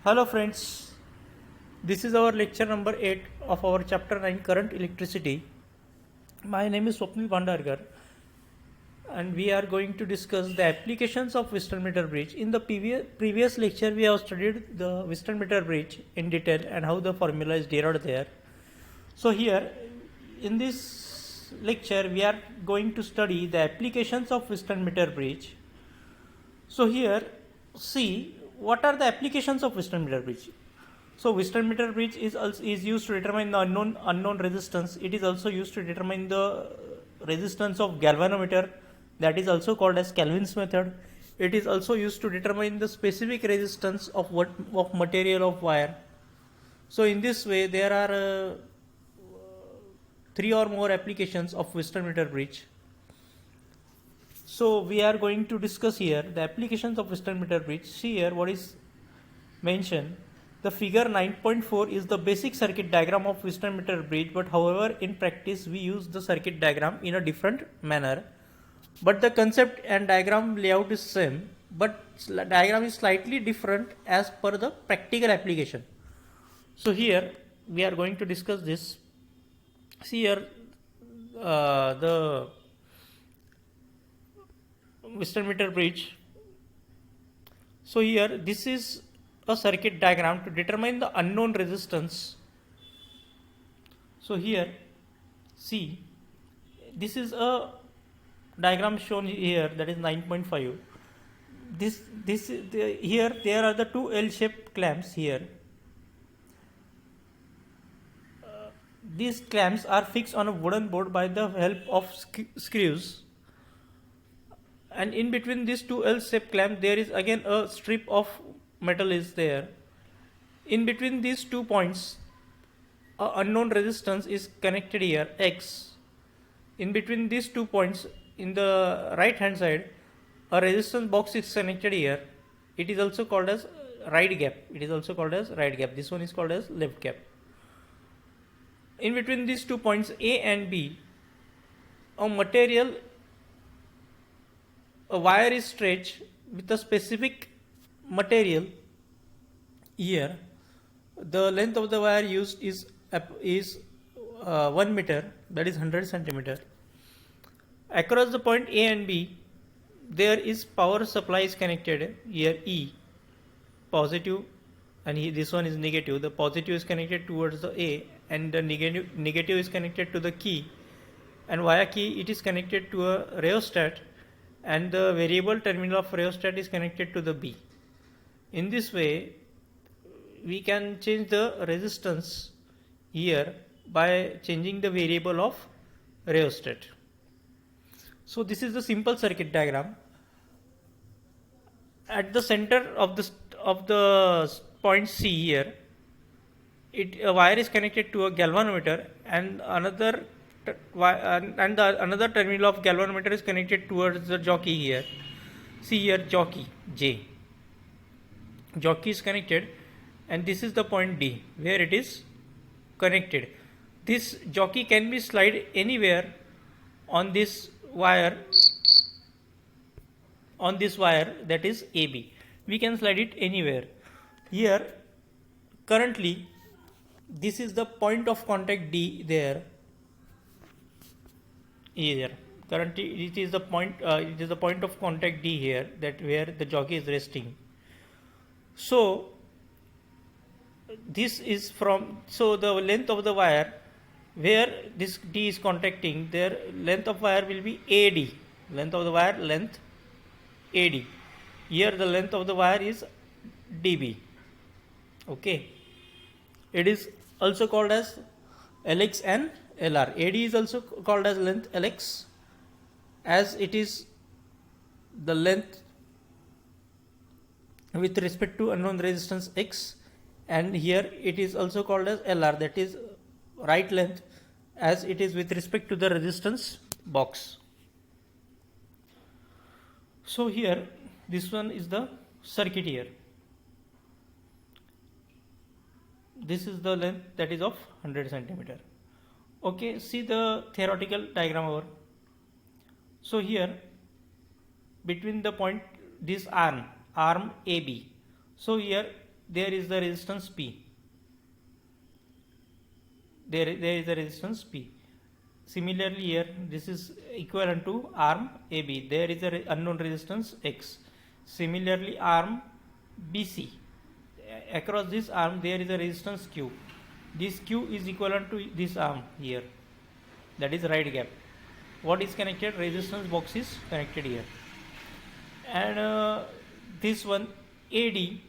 Hello friends, this is our lecture number 8 of our chapter 9 current electricity. My name is Swapnil Bhandarkar and we are going to discuss the applications of Western Meter Bridge. In the previous lecture we have studied the Western Meter Bridge in detail and how the formula is derived there. So here in this lecture we are going to study the applications of Western Meter Bridge. So here see what are the applications of Western Meter Bridge. So Western meter bridge is used to determine the unknown resistance. It is also used to determine the resistance of galvanometer, that is also called as Calvin's method. It is also used to determine the specific resistance of material of wire. So in this way there are three or more applications of Western meter bridge. So we are going to discuss here the applications of Western meter bridge. See here what is mentioned. The figure 9.4 is the basic circuit diagram of Western meter bridge, but however in practice we use the circuit diagram in a different manner. But the concept and diagram layout is same, but diagram is slightly different as per the practical application. So here we are going to discuss this. See here the Western meter bridge. So here this is a circuit diagram to determine the unknown resistance. So here see this is a diagram shown here, that is 9.5. Here there are the two L-shaped clamps here. These clamps are fixed on a wooden board by the help of screws, and in between these two L-shaped clamps there is again a strip of metal is there. In between these 2 points a unknown resistance is connected here, X. In between these 2 points in the right hand side a resistance box is connected here. It is also called as right gap. This one is called as left gap. In between these 2 points A and B a wire is stretched with a specific material. Here the length of the wire used is 1 meter, that is 100 centimeter. Across the point A and B there is power supply is connected here, E positive, and this one is negative. The positive is connected towards the A and the negative is connected to the key, and via key it is connected to a rheostat, and the variable terminal of rheostat is connected to the B. In this way we can change the resistance here by changing the variable of rheostat. So this is the simple circuit diagram. At the center of the point C here a wire is connected to a galvanometer, and another terminal of galvanometer is connected towards the jockey here. See here jockey J. Jockey is connected, and this is the point D where it is connected. This jockey can be slide anywhere on this wire, that is AB. We can slide it anywhere. Here currently this is the point of contact D there. Here currently it is the point of contact D here, that where the jockey is resting. So this is the length of the wire where this D is contacting, their length of wire will be AD. Length AD. Here the length of the wire is DB. Okay. It is also called as LX and LR. AD is also called as length LX, as it is the length with respect to unknown resistance X, and here it is also called as LR, that is right length, as it is with respect to the resistance box. So here this one is the circuit here. This is the length, that is of 100 centimeter. Okay, see the theoretical diagram over. So here between the point this arm AB, so here there is the resistance P. There is a resistance P. Similarly here, this is equivalent to arm AB. There is a unknown resistance X. Similarly, arm BC. Across this arm there is a resistance Q. This Q is equivalent to this arm here. That is right gap. What is connected? Resistance box is connected here. And this one AD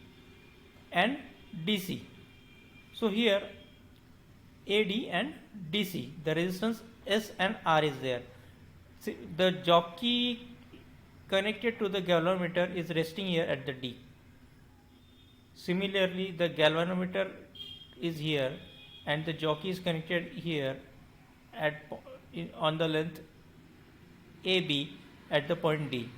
and DC. So here AD and DC, the resistance S and R is there. See, the jockey connected to the galvanometer is resting here at the D. Similarly, the galvanometer is here and the jockey is connected here at on the length AB at the point D.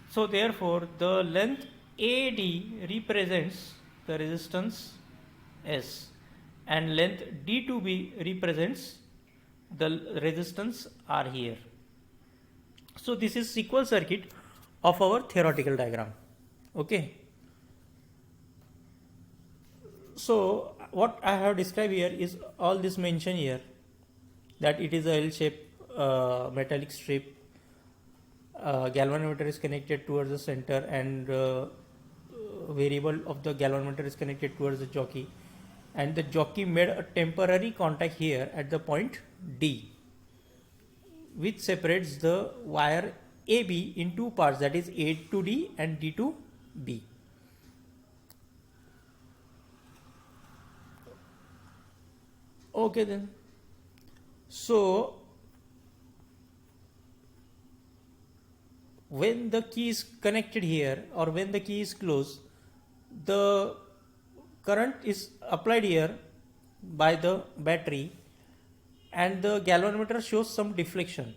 So therefore, the length AD represents the resistance S and length D2B represents the resistance R here. So this is sequel circuit of our theoretical diagram. Okay. So what I have described here is all this mentioned here, that it is a L-shaped metallic strip. Galvanometer is connected towards the center and variable of the galvanometer is connected towards the jockey, and the jockey made a temporary contact here at the point D, which separates the wire AB in two parts, that is A to D and D to B. Okay then. So when the key is connected here or when the key is closed, the current is applied here by the battery and the galvanometer shows some deflection.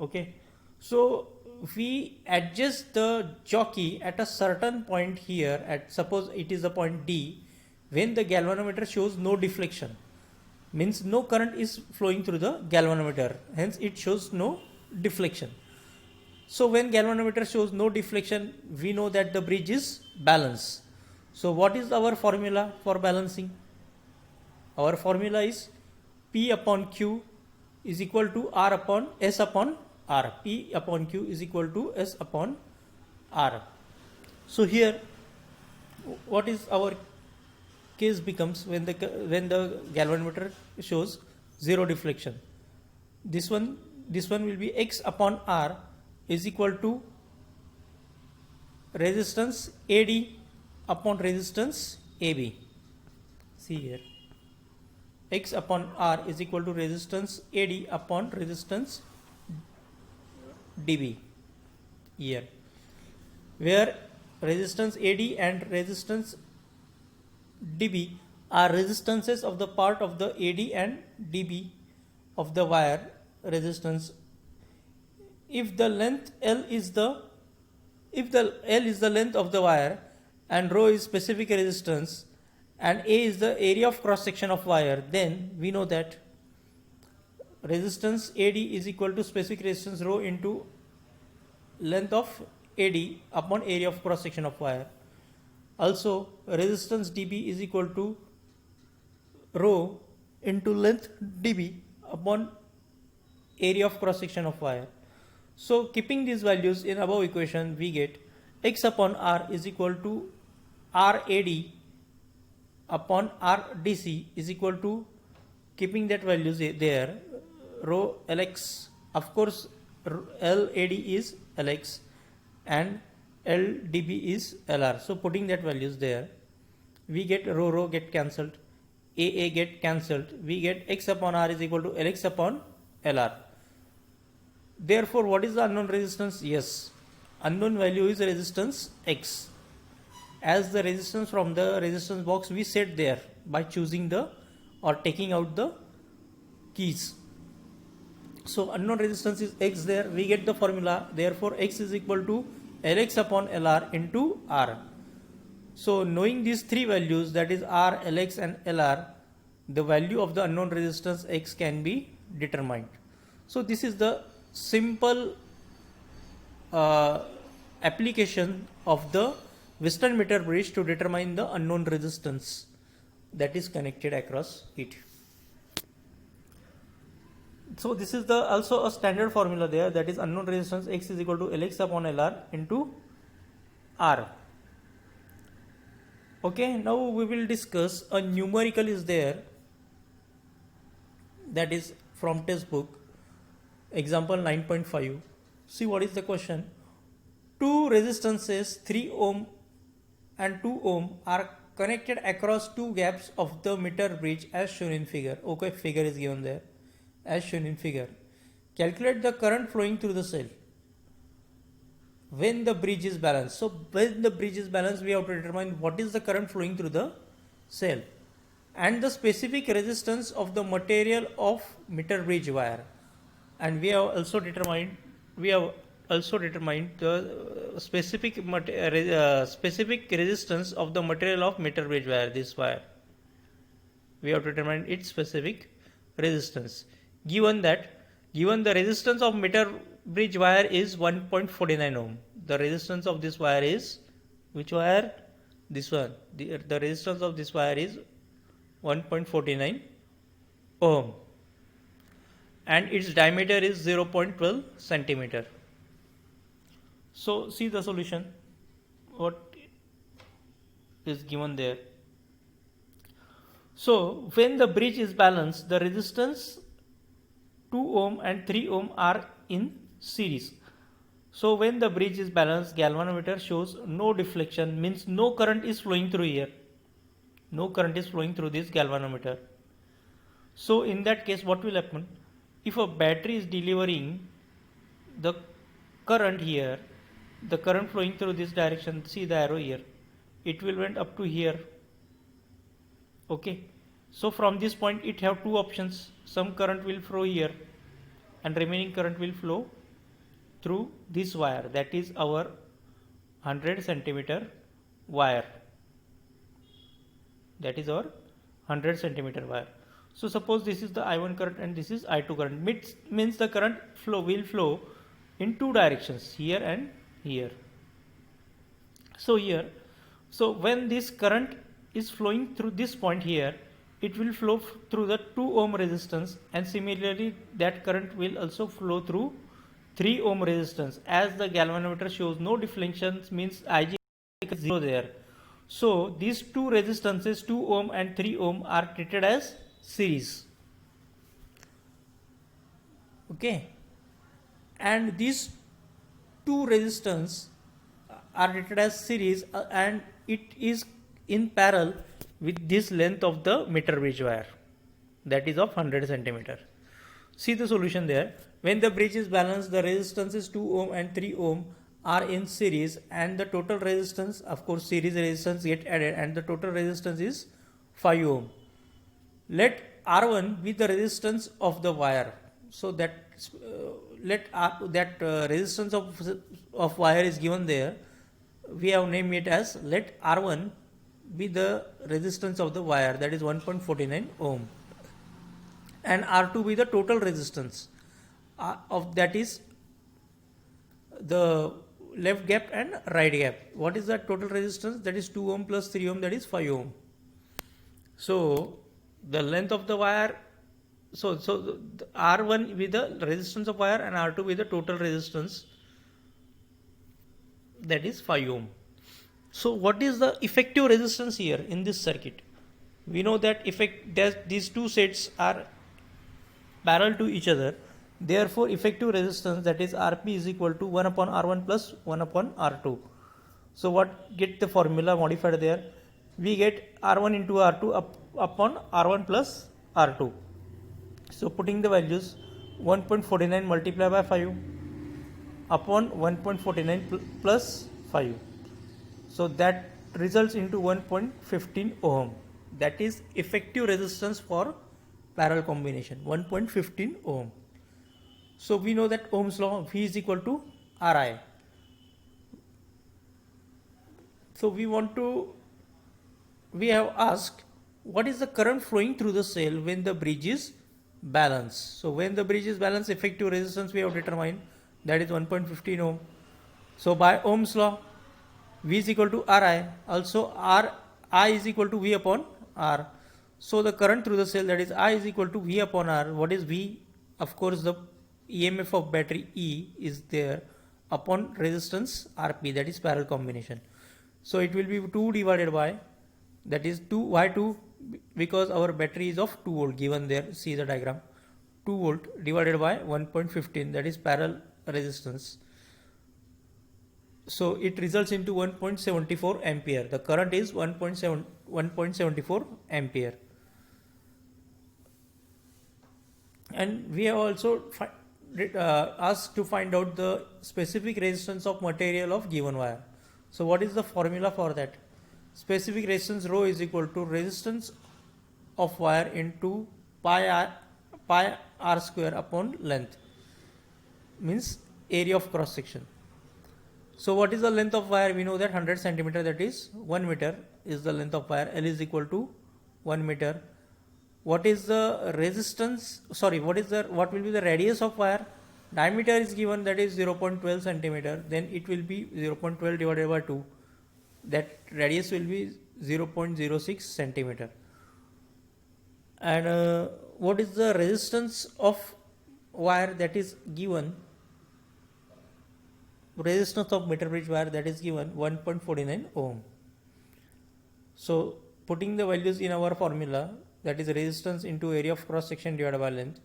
Okay, so we adjust the jockey at a certain point here, at suppose it is the point D, when the galvanometer shows no deflection, means no current is flowing through the galvanometer, hence it shows no deflection. So when galvanometer shows no deflection, we know that the bridge is balanced. So what is our formula for balancing? Our formula is P upon Q is equal to R upon S upon R. P upon Q is equal to S upon R. So here what is our case becomes when the galvanometer shows zero deflection. This one will be X upon R is equal to resistance AD upon resistance AB. See here, X upon R is equal to resistance AD upon resistance DB here, where resistance AD and resistance DB are resistances of the part of the AD and DB of the wire resistance. If the length L is the length of the wire and rho is specific resistance and A is the area of cross section of wire, then we know that resistance AD is equal to specific resistance rho into length of AD upon area of cross section of wire. Also resistance DB is equal to rho into length DB upon area of cross section of wire. So keeping these values in above equation, we get X upon R is equal to RAD upon RDC is equal to, keeping that values there, rho LX, of course LAD is LX and LDB is LR. So putting that values there, we get rho get cancelled, AA get cancelled, we get X upon R is equal to LX upon LR. Therefore, what is the unknown resistance? Yes, unknown value is resistance X. As the resistance from the resistance box we set there by choosing the or taking out the keys. So unknown resistance is X there. We get the formula. Therefore, X is equal to Lx upon Lr into R. So knowing these three values, that is R, Lx and Lr, the value of the unknown resistance X can be determined. So this is the simple application of the Western meter bridge to determine the unknown resistance that is connected across it. So this is the also a standard formula there, that is unknown resistance X is equal to Lx upon Lr into R. Okay, now we will discuss a numerical is there, that is from textbook, example 9.5. See what is the question. Two resistances 3 ohm and 2 ohm are connected across two gaps of the meter bridge as shown in figure. Okay, figure is given there as shown in figure. Calculate the current flowing through the cell when the bridge is balanced. So when the bridge is balanced, we have to determine what is the current flowing through the cell and the specific resistance of the material of meter bridge wire. And we have also determined the specific resistance of the material of meter bridge wire, this wire. We have to determine its specific resistance. Given the resistance of meter bridge wire is 1.49 ohm. The resistance of this wire is which wire? This one. The resistance of this wire is 1.49 ohm and its diameter is 0.12 centimeter. So see the solution what is given there. So when the bridge is balanced, the resistance 2 ohm and 3 ohm are in series. So when the bridge is balanced, galvanometer shows no deflection, means no current is flowing through here. No current is flowing through this galvanometer. So in that case, what will happen? If a battery is delivering the current here, the current flowing through this direction, see the arrow here, it will went up to here. Okay, so from this point it have two options. Some current will flow here and remaining current will flow through this wire, that is our 100 centimeter wire. That is our 100 centimeter wire. So suppose this is the I1 current and this is I2 current, means the current will flow in two directions, here and here. So when this current is flowing through this point here, it will flow through the 2 ohm resistance, and similarly that current will also flow through 3 ohm resistance. As the galvanometer shows no deflections, means Ig is 0 there. So these two resistances 2 ohm and 3 ohm are treated as series. Okay, and these two resistance are treated as series and it is in parallel with this length of the meter bridge wire, that is of 100 centimeter. See the solution there. When the bridge is balanced, the resistance 2 ohm and 3 ohm are in series and the total resistance, of course series resistance get added, and the total resistance is 5 ohm. Let R1 be the resistance of the wire. So that resistance of wire is given there. We have named it as let R1 be the resistance of the wire, that is 1.49 ohm, and R2 be the total resistance of, that is the left gap and right gap. What is that total resistance? That is 2 ohm plus 3 ohm, that is 5 ohm. So the length of the wire, so the R1 with the resistance of wire and R2 with the total resistance, that is 5 ohm. So what is the effective resistance here in this circuit? We know that these two sets are parallel to each other, therefore effective resistance, that is Rp is equal to 1 upon R1 plus 1 upon R2. So what get the formula modified there? We get R1 into R2 upon R1 plus R2. So putting the values, 1.49 multiplied by 5 upon 1.49 plus 5. So that results into 1.15 ohm. That is effective resistance for parallel combination, 1.15 ohm. So we know that Ohm's law, V is equal to Ri. So we have asked what is the current flowing through the cell when the bridge is balanced. So when the bridge is balanced, effective resistance we have determined, that is 1.15 ohm. So by Ohm's law, V is equal to Ri. Also I is equal to V upon R. So the current through the cell, that is I is equal to V upon R. What is V? Of course the EMF of battery E is there upon resistance Rp, that is parallel combination. So it will be 2 divided by, that is 2. Why 2? Because our battery is of 2 volt given there, see the diagram. 2 volt divided by 1.15, that is parallel resistance. So it results into 1.74 ampere. The current is 1.74 ampere. And we have also asked to find out the specific resistance of material of given wire. So what is the formula for that? Specific resistance rho is equal to resistance of wire into pi r square upon length, means area of cross section. So what is the length of wire? We know that 100 centimeter, that is 1 meter is the length of wire. L is equal to 1 meter. What is the resistance? Sorry, what will be the radius of wire? Diameter is given, that is 0.12 centimeter. Then it will be 0.12 divided by 2. That radius will be 0.06 centimeter. And what is the resistance of wire that is given? Resistance of meter bridge wire, that is given 1.49 ohm. So putting the values in our formula, that is resistance into area of cross section divided by length,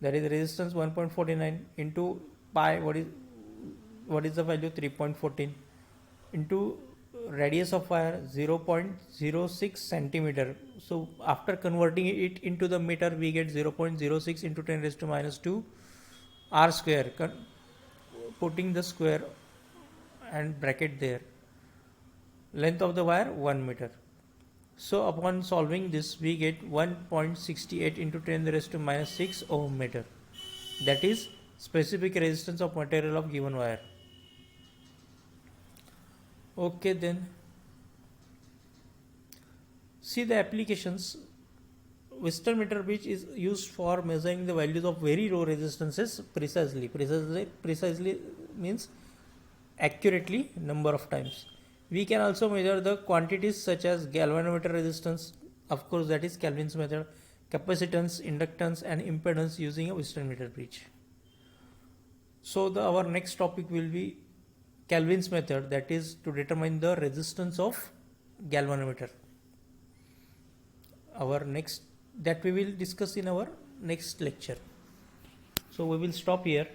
that is resistance 1.49 into pi, what is the value? 3.14 into radius of wire 0.06 centimeter. So after converting it into the meter, we get 0.06 into 10 raised to minus 2 r square. Putting the square and bracket there. Length of the wire 1 meter. So upon solving this, we get 1.68 into 10 raised to minus 6 ohm meter. That is specific resistance of material of given wire. Okay, then see the applications. Western meter bridge is used for measuring the values of very low resistances precisely. Precisely means accurately, number of times. We can also measure the quantities such as galvanometer resistance, of course that is Kelvin's method, capacitance, inductance and impedance using a Western meter bridge. So our next topic will be Kelvin's method, that is to determine the resistance of galvanometer. That we will discuss in our next lecture. So we will stop here.